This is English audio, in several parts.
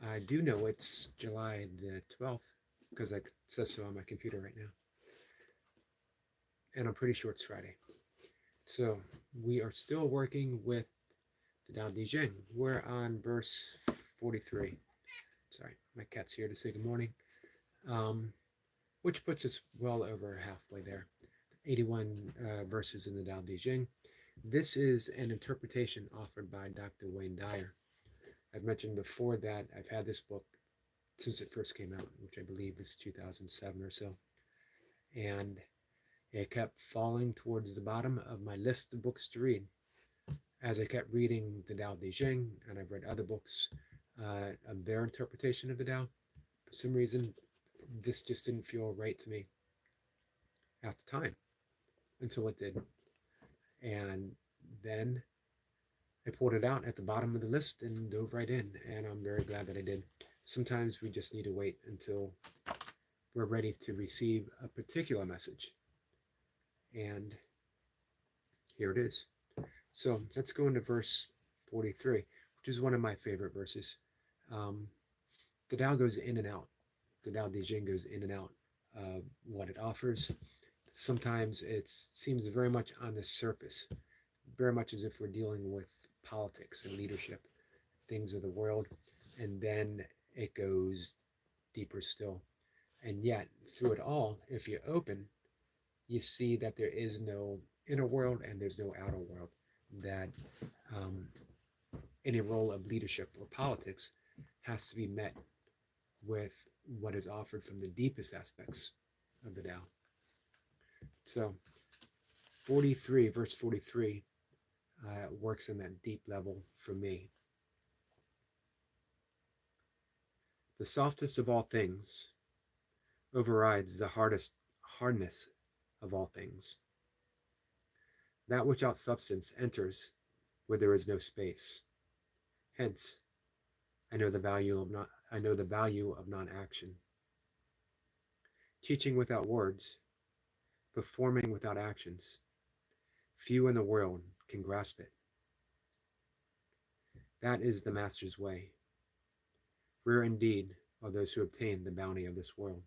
I do know it's July the 12th because it says so on my computer right now. And I'm pretty sure it's Friday. So we are still working with the Tao Te Ching. We're on verse 43. Sorry, my cat's here to say good morning. Which puts us well over halfway there. 81 verses in the Tao Te Ching. This is an interpretation offered by Dr. Wayne Dyer. I've mentioned before that I've had this book since it first came out, which I believe was 2007 or so. And it kept falling towards the bottom of my list of books to read. As I kept reading the Tao Te Ching, and I've read other books of their interpretation of the Tao, for some reason, this just didn't feel right to me at the time, until it did. And then I pulled it out at the bottom of the list and dove right in, and I'm very glad that I did. Sometimes we just need to wait until we're ready to receive a particular message. And here it is. So let's go into verse 43, which is one of my favorite verses. The Tao goes in and out. The Tao Te Ching goes in and out of what it offers. Sometimes it seems very much on the surface, very much as if we're dealing with politics and leadership, things of the world, and then it goes deeper still. And yet, through it all, if you open, you see that there is no inner world and there's no outer world, that any role of leadership or politics has to be met with what is offered from the deepest aspects of the Tao. So 43, verse 43, works in that deep level for me. The softest of all things overrides the hardness of all things. That which out substance enters where there is no space. Hence, I know the value of non-action. Teaching without words, performing without actions, few in the world can grasp it. That is the Master's way. Rare indeed are those who obtain the bounty of this world.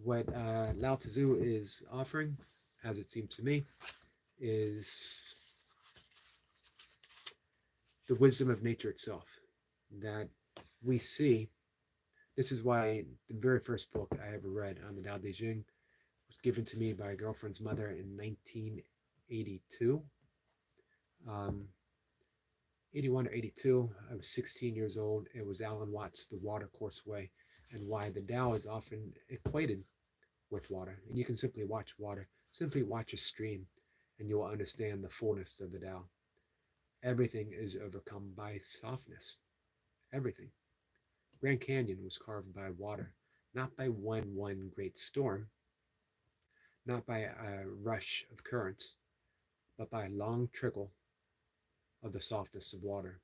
What Lao Tzu is offering, as it seems to me, is the wisdom of nature itself, that we see. This is why the very first book I ever read on the Tao Te Ching was given to me by a girlfriend's mother in 1982. 81 or 82, I was 16 years old. It was Alan Watts' The Watercourse Way, and why the Tao is often equated with water. And you can simply watch water, simply watch a stream, and you will understand the fullness of the Tao. Everything is overcome by softness. Everything. Grand Canyon was carved by water, not by one great storm, not by a rush of currents, but by a long trickle of the softness of water,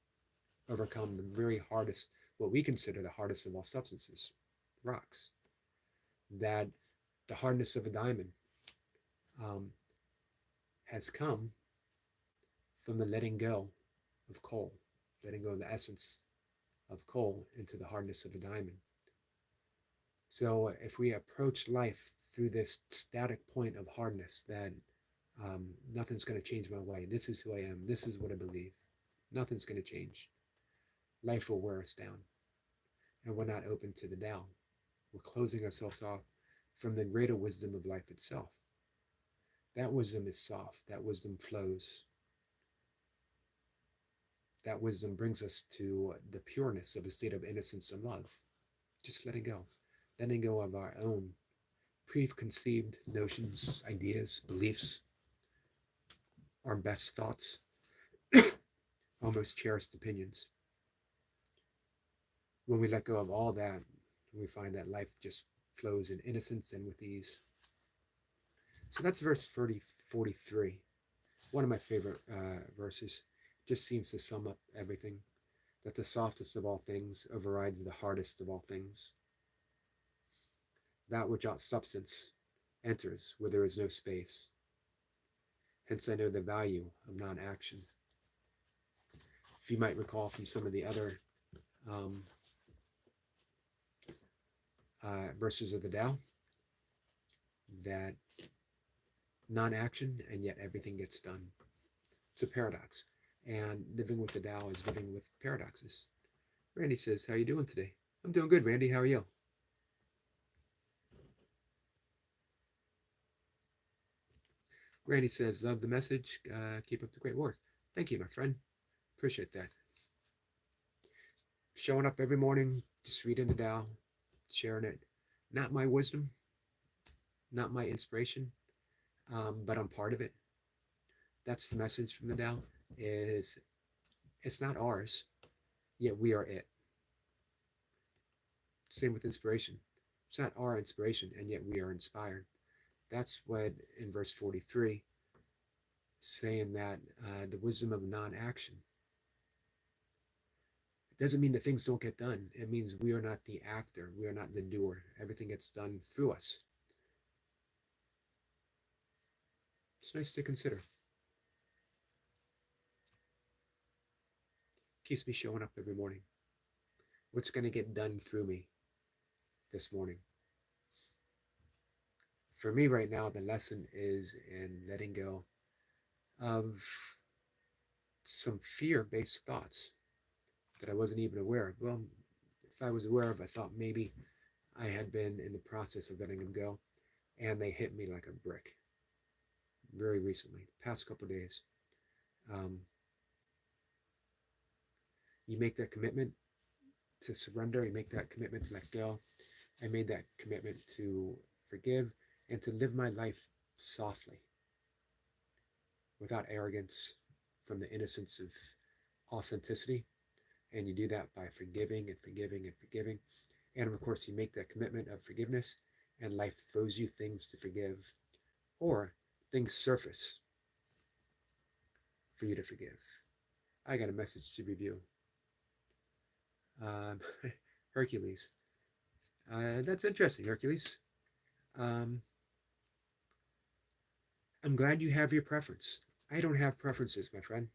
overcome the very hardest, what we consider the hardest of all substances, rocks. That the hardness of a diamond has come from the letting go of coal, letting go of the essence of coal into the hardness of a diamond. So if we approach life through this static point of hardness, that nothing's going to change my way. This is who I am. This is what I believe. Nothing's going to change. Life will wear us down. And we're not open to the Tao. We're closing ourselves off from the greater wisdom of life itself. That wisdom is soft. That wisdom flows. That wisdom brings us to the pureness of a state of innocence and love. Just letting go. Letting go of our own preconceived notions, ideas, beliefs, our best thoughts, almost cherished opinions. When we let go of all that, we find that life just flows in innocence and with ease. So that's verse 43. One of my favorite verses. Just seems to sum up everything. That the softest of all things overrides the hardest of all things. That which out substance enters where there is no space. Hence I know the value of non-action. If you might recall from some of the other verses of the Tao, that non-action and yet everything gets done. It's a paradox. And living with the Tao is living with paradoxes. Randy says, how are you doing today? I'm doing good, Randy. How are you? Randy says, love the message. Keep up the great work. Thank you, my friend. Appreciate that. Showing up every morning, just reading the Tao, sharing it. Not my wisdom, not my inspiration, but I'm part of it. That's the message from the Tao, is it's not ours, yet we are it. Same with inspiration. It's not our inspiration, and yet we are inspired. That's what in verse 43, saying that the wisdom of non-action. It doesn't mean that things don't get done. It means we are not the actor. We are not the doer. Everything gets done through us. It's nice to consider. Keeps me showing up every morning. What's going to get done through me this morning? For me right now, the lesson is in letting go of some fear-based thoughts that I wasn't even aware of. Well, if I was aware of, I thought maybe I had been in the process of letting them go, and they hit me like a brick very recently, the past couple of days. You make that commitment to surrender, you make that commitment to let go. I made that commitment to forgive and to live my life softly, without arrogance, from the innocence of authenticity. And you do that by forgiving and forgiving and forgiving. And of course, you make that commitment of forgiveness, and life throws you things to forgive, or things surface for you to forgive. I got a message to review. Hercules. That's interesting, Hercules. I'm glad you have your preference. I don't have preferences, my friend.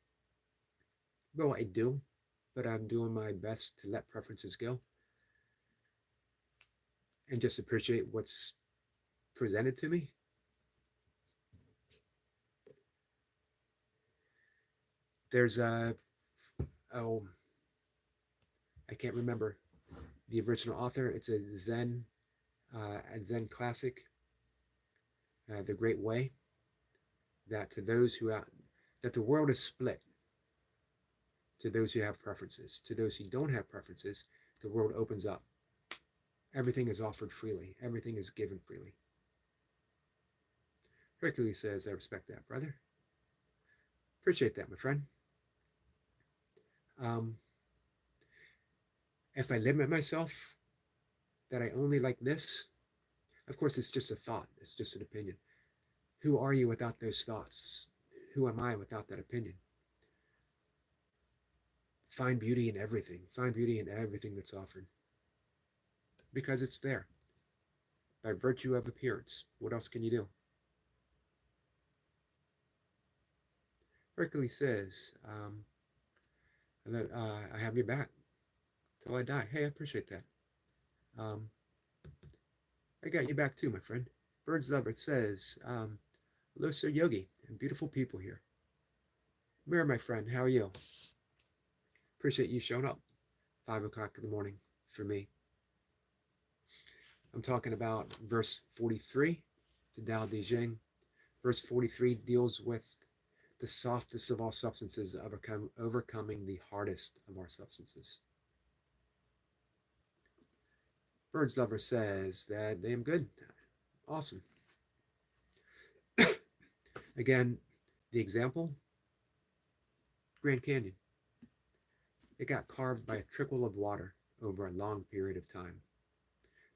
Well, I do, but I'm doing my best to let preferences go and just appreciate what's presented to me. There's I can't remember the original author. It's a Zen classic, The Great Way, that to those who that the world is split. To those who have preferences, to those who don't have preferences, the world opens up. Everything is offered freely. Everything is given freely. Hercules says, I respect that, brother. Appreciate that, my friend. If I limit myself, that I only like this, of course, it's just a thought. It's just an opinion. Who are you without those thoughts? Who am I without that opinion? Find beauty in everything. Find beauty in everything that's offered. Because it's there. By virtue of appearance. What else can you do? Hercules says, I have your back till I die. Hey, I appreciate that. I got your back too, my friend. Birds Lover says, hello, Sir Yogi, and beautiful people here. Mira, my friend, how are you? Appreciate you showing up. 5 o'clock in the morning for me. I'm talking about verse 43 to Tao Te Ching. Verse 43 deals with the softest of all substances, overcoming the hardest of our substances. Birds Lover says that I am good. Awesome. Again, the example, Grand Canyon. It got carved by a trickle of water over a long period of time.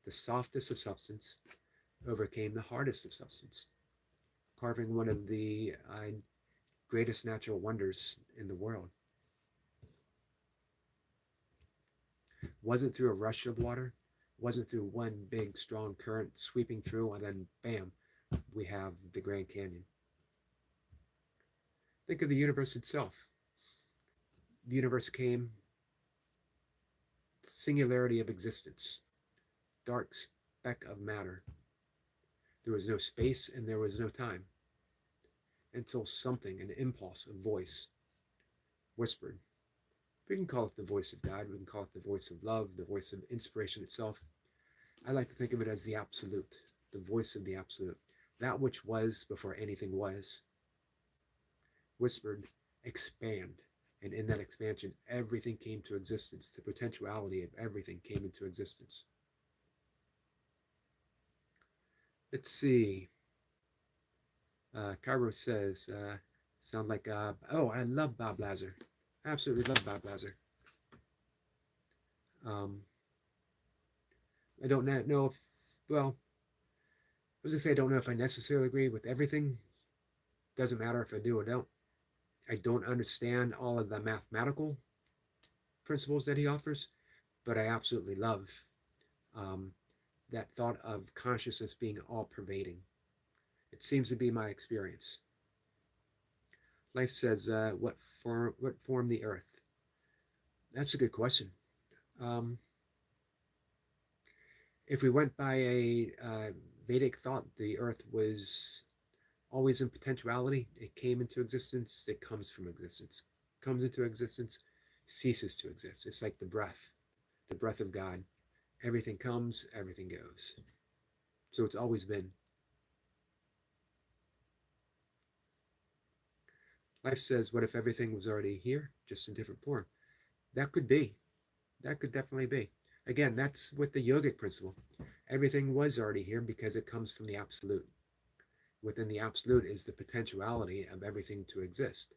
The softest of substance overcame the hardest of substance, carving one of the greatest natural wonders in the world. Wasn't through a rush of water, wasn't through one big strong current sweeping through, and then bam, we have the Grand Canyon. Think of the universe itself. The universe came, singularity of existence, dark speck of matter. There was no space and there was no time until something, an impulse, a voice, whispered. We can call it the voice of God. We can call it the voice of love, the voice of inspiration itself. I like to think of it as the absolute, the voice of the absolute. That which was before anything was, whispered, expand. And in that expansion, everything came to existence. The potentiality of everything came into existence. Let's see. Cairo says, sound like, oh, I love Bob Lazar. Absolutely love Bob Lazar. I don't know if, well, I was going to say I don't know if I necessarily agree with everything. Doesn't matter if I do or don't. I don't understand all of the mathematical principles that he offers, but I absolutely love that thought of consciousness being all-pervading. It seems to be my experience. Life says, what formed the earth? That's a good question. If we went by a Vedic thought, the earth was always in potentiality. It came into existence, it comes from existence. Comes into existence, ceases to exist. It's like the breath of God. Everything comes, everything goes. So it's always been. Life says, what if everything was already here, just in different form? That could be. That could definitely be. Again, that's with the yogic principle. Everything was already here because it comes from the absolute. Within the absolute is the potentiality of everything to exist.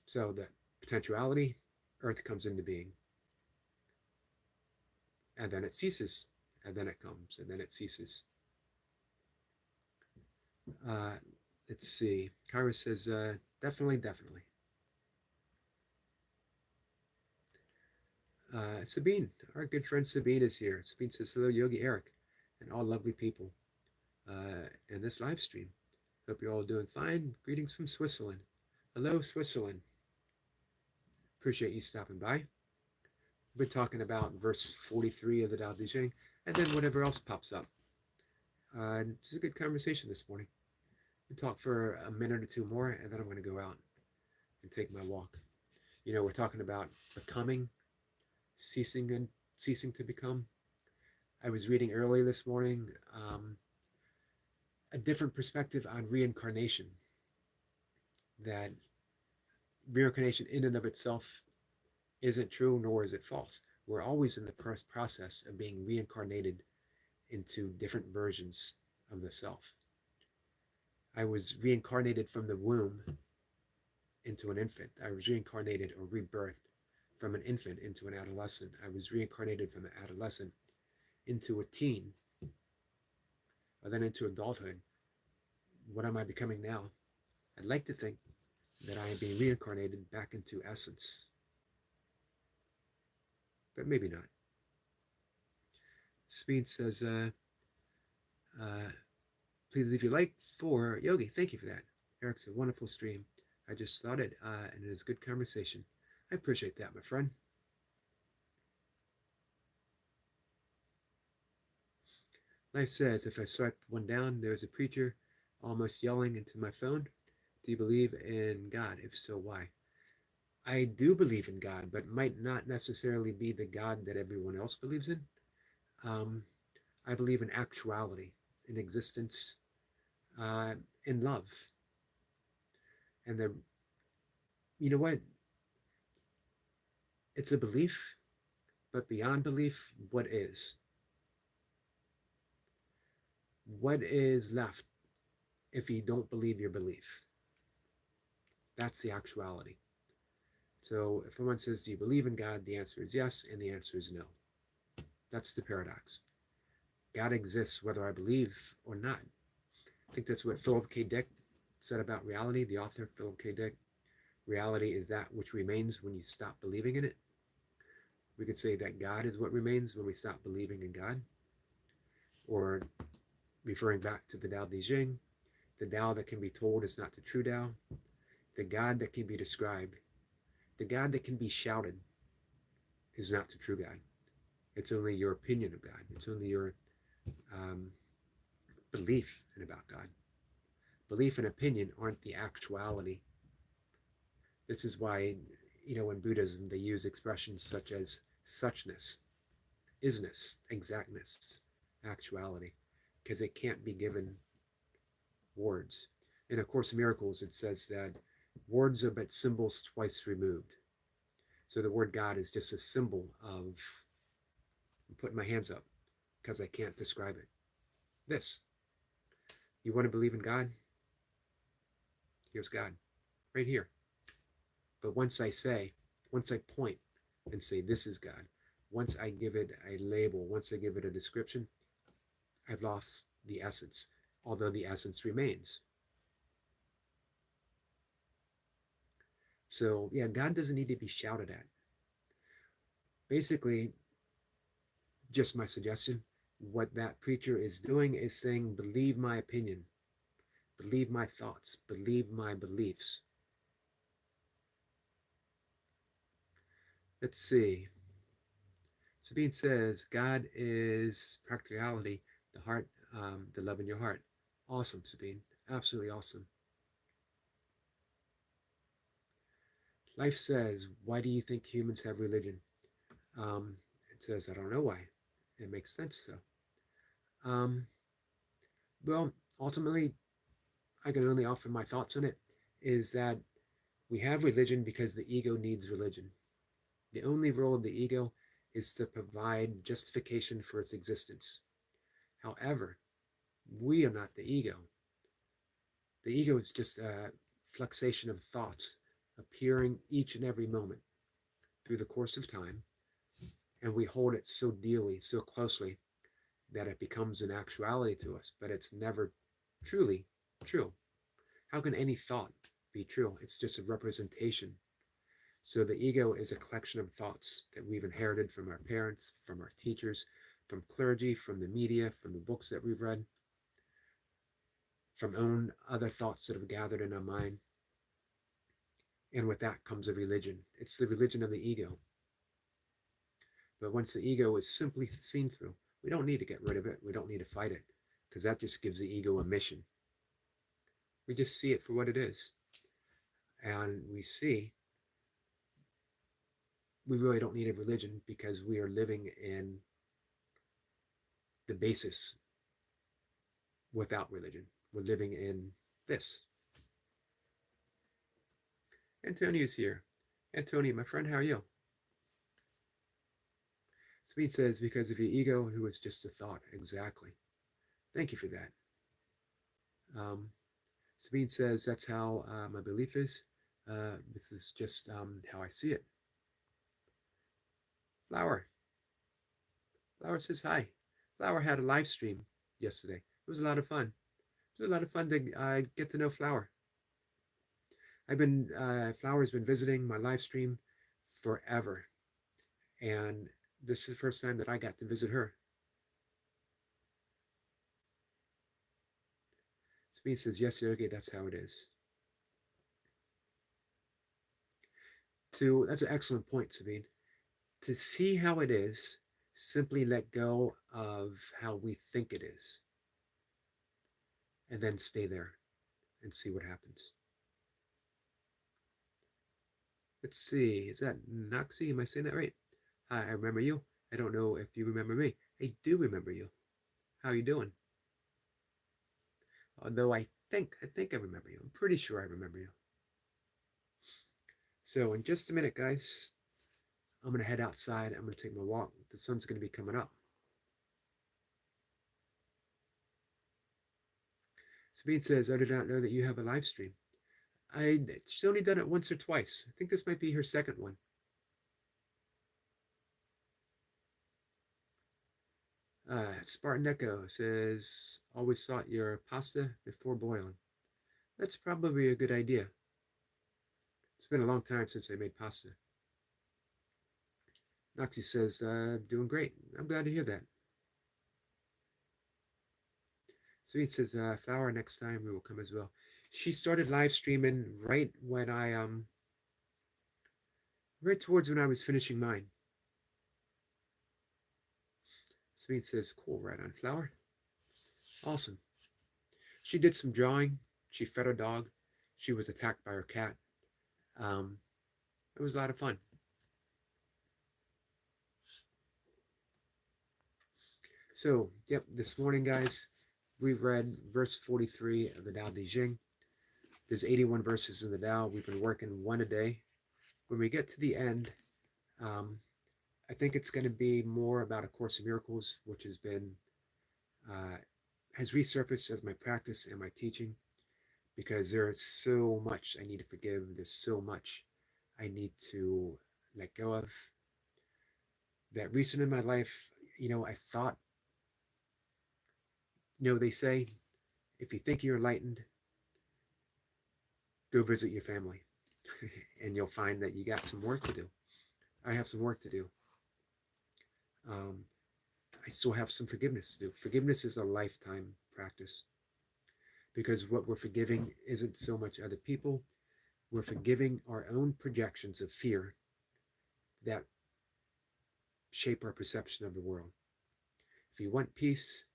So the potentiality, earth comes into being. And then it ceases. And then it comes. And then it ceases. Let's see. Kara says, definitely. Sabine, our good friend Sabine is here. Sabine says, hello, Yogi Eric, and all lovely people in this live stream. Hope you're all doing fine. Greetings from Switzerland. Hello, Switzerland. Appreciate you stopping by. We're talking about verse 43 of the Tao Te Ching, and then whatever else pops up. It's a good conversation this morning. We'll talk for a minute or two more, and then I'm going to go out and take my walk. You know, we're talking about becoming, ceasing to become. I was reading early this morning a different perspective on reincarnation. That reincarnation in and of itself isn't true, nor is it false. We're always in the process of being reincarnated into different versions of the self. I was reincarnated from the womb into an infant. I was reincarnated or rebirthed from an infant into an adolescent. I was reincarnated from an adolescent into a teen, or then into adulthood. What am I becoming now? I'd like to think that I am being reincarnated back into essence. But maybe not. Speed says, please leave your like for Yogi. Thank you for that. Eric's a wonderful stream. I just started, and it is good conversation. I appreciate that, my friend. Life says, if I swipe one down, there's a preacher almost yelling into my phone. Do you believe in God? If so, why? I do believe in God, but might not necessarily be the God that everyone else believes in. I believe in actuality, in existence, in love. And you know what? It's a belief, but beyond belief, what is? What is left if you don't believe your belief? That's the actuality. So if someone says, do you believe in God? The answer is yes, and the answer is no. That's the paradox. God exists whether I believe or not. I think that's what Philip K. Dick said about reality, the author, Philip K. Dick. Reality is that which remains when you stop believing in it. We could say that God is what remains when we stop believing in God. Or referring back to the Tao Te Ching, the Tao that can be told is not the true Tao. The God that can be described, the God that can be shouted is not the true God. It's only your opinion of God. It's only your um, belief in about God. Belief and opinion aren't the actuality. This is why, in Buddhism, they use expressions such as suchness, isness, exactness, actuality, because it can't be given words. In A Course in Miracles, it says that words are but symbols twice removed. So the word God is just a symbol of I'm putting my hands up because I can't describe it. This. You want to believe in God? Here's God, right here. But once I point and say, this is God, once I give it a label, once I give it a description, I've lost the essence, although the essence remains. So, yeah, God doesn't need to be shouted at. Basically, just my suggestion, what that preacher is doing is saying, believe my opinion, believe my thoughts, believe my beliefs. Let's see. Sabine says, God is practicality, the heart, the love in your heart. Awesome, Sabine. Absolutely awesome. Life says, why do you think humans have religion? It says, I don't know why. It makes sense, though. Well, ultimately, I can only offer my thoughts on it, is that we have religion because the ego needs religion. The only role of the ego is to provide justification for its existence. However, we are not the ego. The ego is just a fluxation of thoughts appearing each and every moment through the course of time, and we hold it so dearly, so closely, that it becomes an actuality to us, but it's never truly true. How can any thought be true? It's just a representation. So the ego is a collection of thoughts that we've inherited from our parents, from our teachers, from clergy, from the media, from the books that we've read, from other thoughts that have gathered in our mind. And with that comes a religion. It's the religion of the ego. But once the ego is simply seen through, we don't need to get rid of it. We don't need to fight it, because that just gives the ego a mission. We just see it for what it is. And we see we really don't need a religion because we are living in the basis without religion. We're living in this. Antonio's here. Antonio, my friend, how are you? Speed says, because of your ego, who is just a thought. Exactly. Thank you for that. Sabine says, that's how my belief is. This is just how I see it. Flower. Flower says hi. Flower had a live stream yesterday. It was a lot of fun. It was a lot of fun to get to know Flower. Flower's been visiting my live stream forever. And this is the first time that I got to visit her. Sabine says, yes, Yogi, that's how it is. That's an excellent point, Sabine. To see how it is, simply let go of how we think it is. And then stay there and see what happens. Let's see, is that Noxie? Am I saying that right? Hi, I remember you. I don't know if you remember me. I do remember you. How are you doing? Although I think I remember you. I'm pretty sure I remember you. So in just a minute, guys, I'm going to head outside. I'm going to take my walk. The sun's going to be coming up. Sabine says, I did not know that you have a live stream. She's only done it once or twice. I think this might be her second one. Spartan Echo says, always salt your pasta before boiling. That's probably a good idea. It's been a long time since I made pasta. Noxie says, doing great. I'm glad to hear that. Sweet says, Flower, next time we will come as well. She started live streaming right when right towards when I was finishing mine. Sweet says, cool, right on, Flower. Awesome. She did some drawing. She fed her dog. She was attacked by her cat. Um, it was a lot of fun. So, yep, this morning, guys, we've read verse 43 of the Tao Te Ching. There's 81 verses in the Tao. We've been working one a day. When we get to the end, um, I think it's going to be more about A Course in Miracles, which uh, has resurfaced as my practice and my teaching, because there's so much I need to forgive. There's so much I need to let go of. That recent in my life, I thought, they say, if you think you're enlightened, go visit your family. And you'll find that you got some work to do. I have some work to do. Um, I still have some forgiveness to do. Forgiveness is a lifetime practice, because what we're forgiving isn't so much other people. We're forgiving our own projections of fear that shape our perception of the world. If you want peace,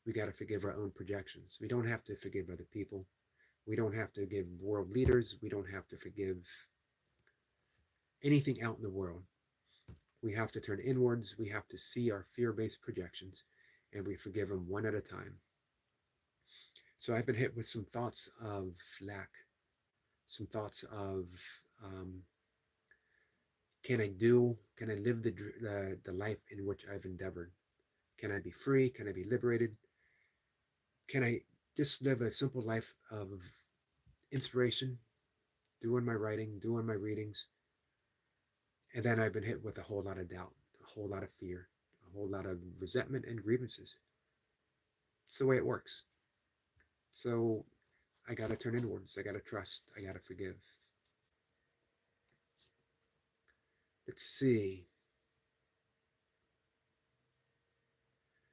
we got to forgive our own projections. We don't have to forgive other people. We don't have to give world leaders. We don't have to forgive anything out in the world. We have to turn inwards. We have to see our fear-based projections, and we forgive them one at a time. So I've been hit with some thoughts of lack, some thoughts of can I live the life in which I've endeavored? Can I be free? Can I be liberated? Can I just live a simple life of inspiration, doing my writing, doing my readings? And then I've been hit with a whole lot of doubt, a whole lot of fear, a whole lot of resentment and grievances. It's the way it works. So I got to turn inwards. I got to trust. I got to forgive. Let's see.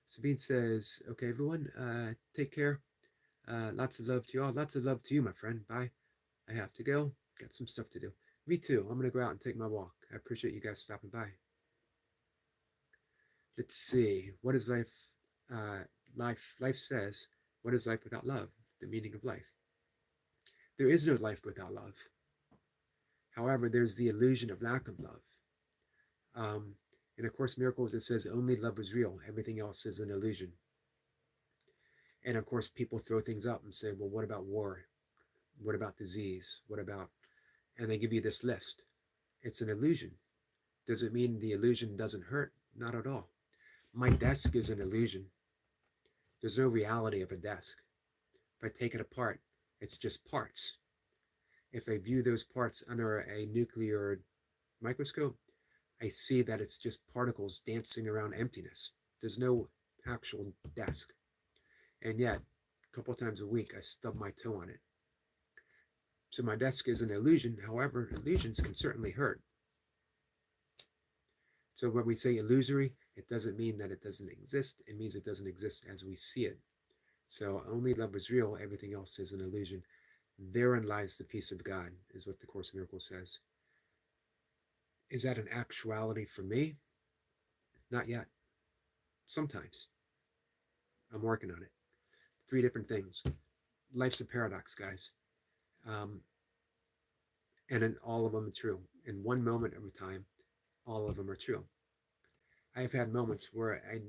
Sabine says, okay, everyone, take care. Lots of love to you all. Lots of love to you, my friend. Bye. I have to go. Got some stuff to do. Me too. I'm going to go out and take my walk. I appreciate you guys stopping by. Let's see. What is life? Life says, what is life without love? The meaning of life. There is no life without love. However, there's the illusion of lack of love. In A Course in Miracles, it says only love is real. Everything else is an illusion. And of course, people throw things up and say, well, what about war? What about disease? What about... And they give you this list. It's an illusion. Does it mean the illusion doesn't hurt? Not at all. My desk is an illusion. There's no reality of a desk. If I take it apart, it's just parts. If I view those parts under a nuclear microscope, I see that it's just particles dancing around emptiness. There's no actual desk. And yet, a couple times a week, I stub my toe on it. So my desk is an illusion. However, illusions can certainly hurt. So when we say illusory, it doesn't mean that it doesn't exist. It means it doesn't exist as we see it. So only love is real. Everything else is an illusion. Therein lies the peace of God, is what the Course in Miracles says. Is that an actuality for me? Not yet. Sometimes. I'm working on it. 3 different things. Life's a paradox, guys. And in all of them are true. In one moment of a time, all of them are true. I have had moments where I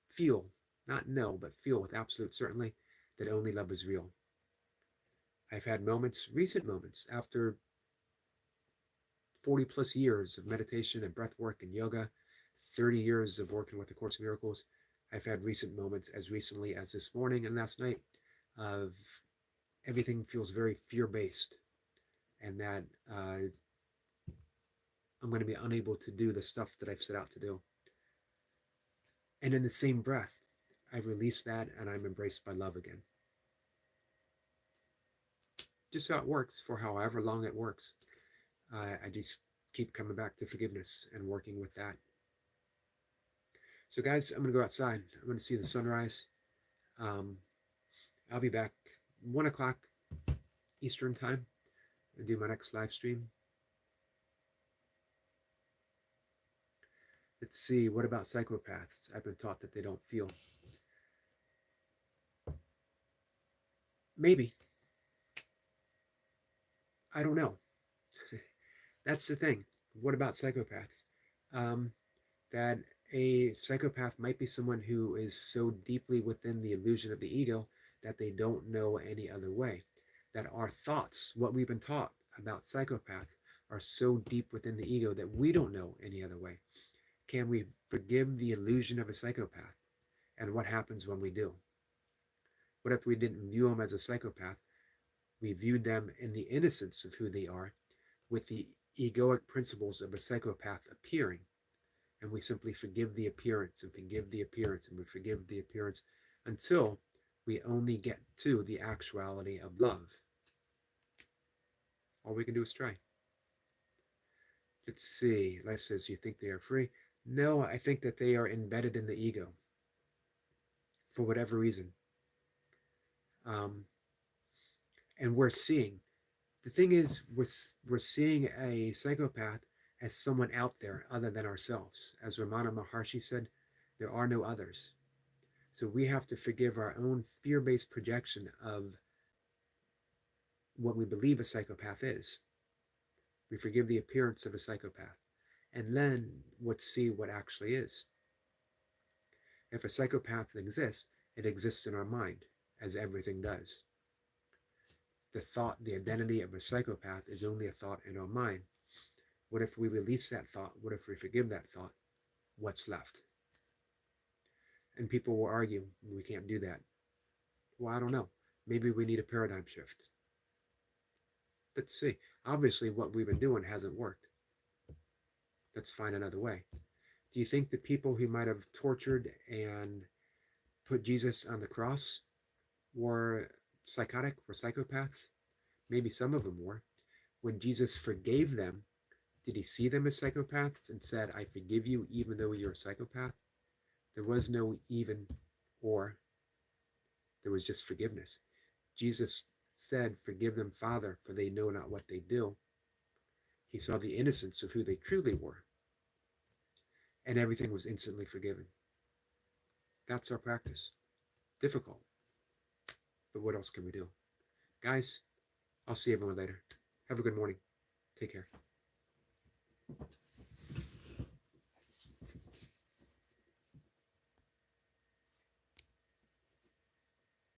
feel, not know, but feel with absolute certainty that only love is real. I've had moments, recent moments, after 40 plus years of meditation and breath work and yoga, 30 years of working with A Course in Miracles. I've had recent moments, as recently as this morning and last night, of everything feels very fear-based, and that I'm going to be unable to do the stuff that I've set out to do. And in the same breath, I've released that and I'm embraced by love again. Just how it works, for however long it works. I just keep coming back to forgiveness and working with that. So guys, I'm going to go outside. I'm going to see the sunrise. I'll be back 1 o'clock Eastern time and do my next live stream. Let's see, what about psychopaths? I've been taught that they don't feel. Maybe. I don't know. That's the thing. What about psychopaths? Um, that a psychopath might be someone who is so deeply within the illusion of the ego that they don't know any other way. That our thoughts, what we've been taught about psychopath, are so deep within the ego that we don't know any other way. Can we forgive the illusion of a psychopath? And what happens when we do? What if we didn't view them as a psychopath? We viewed them in the innocence of who they are, with the egoic principles of a psychopath appearing, and we simply forgive the appearance and forgive the appearance and we forgive the appearance until we only get to the actuality of love. All we can do is try. Let's see. Life says, you think they are free? No, I think that they are embedded in the ego for whatever reason. And we're seeing. The thing is, we're seeing a psychopath as someone out there other than ourselves. As Ramana Maharshi said, there are no others. So we have to forgive our own fear-based projection of what we believe a psychopath is. We forgive the appearance of a psychopath. And then let's see what actually is. If a psychopath exists, it exists in our mind, as everything does. The thought, the identity of a psychopath is only a thought in our mind. What if we release that thought? What if we forgive that thought? What's left? And people will argue, we can't do that. Well, I don't know. Maybe we need a paradigm shift. Let's see. Obviously, what we've been doing hasn't worked. Let's find another way. Do you think the people who might have tortured and put Jesus on the cross were psychotic, were psychopaths? Maybe some of them were. When Jesus forgave them, did he see them as psychopaths and said, I forgive you even though you're a psychopath? There was no even or. There was just forgiveness. Jesus said, forgive them, Father, for they know not what they do. He saw the innocence of who they truly were. And everything was instantly forgiven. That's our practice. Difficult. But what else can we do? Guys, I'll see everyone later. Have a good morning. Take care.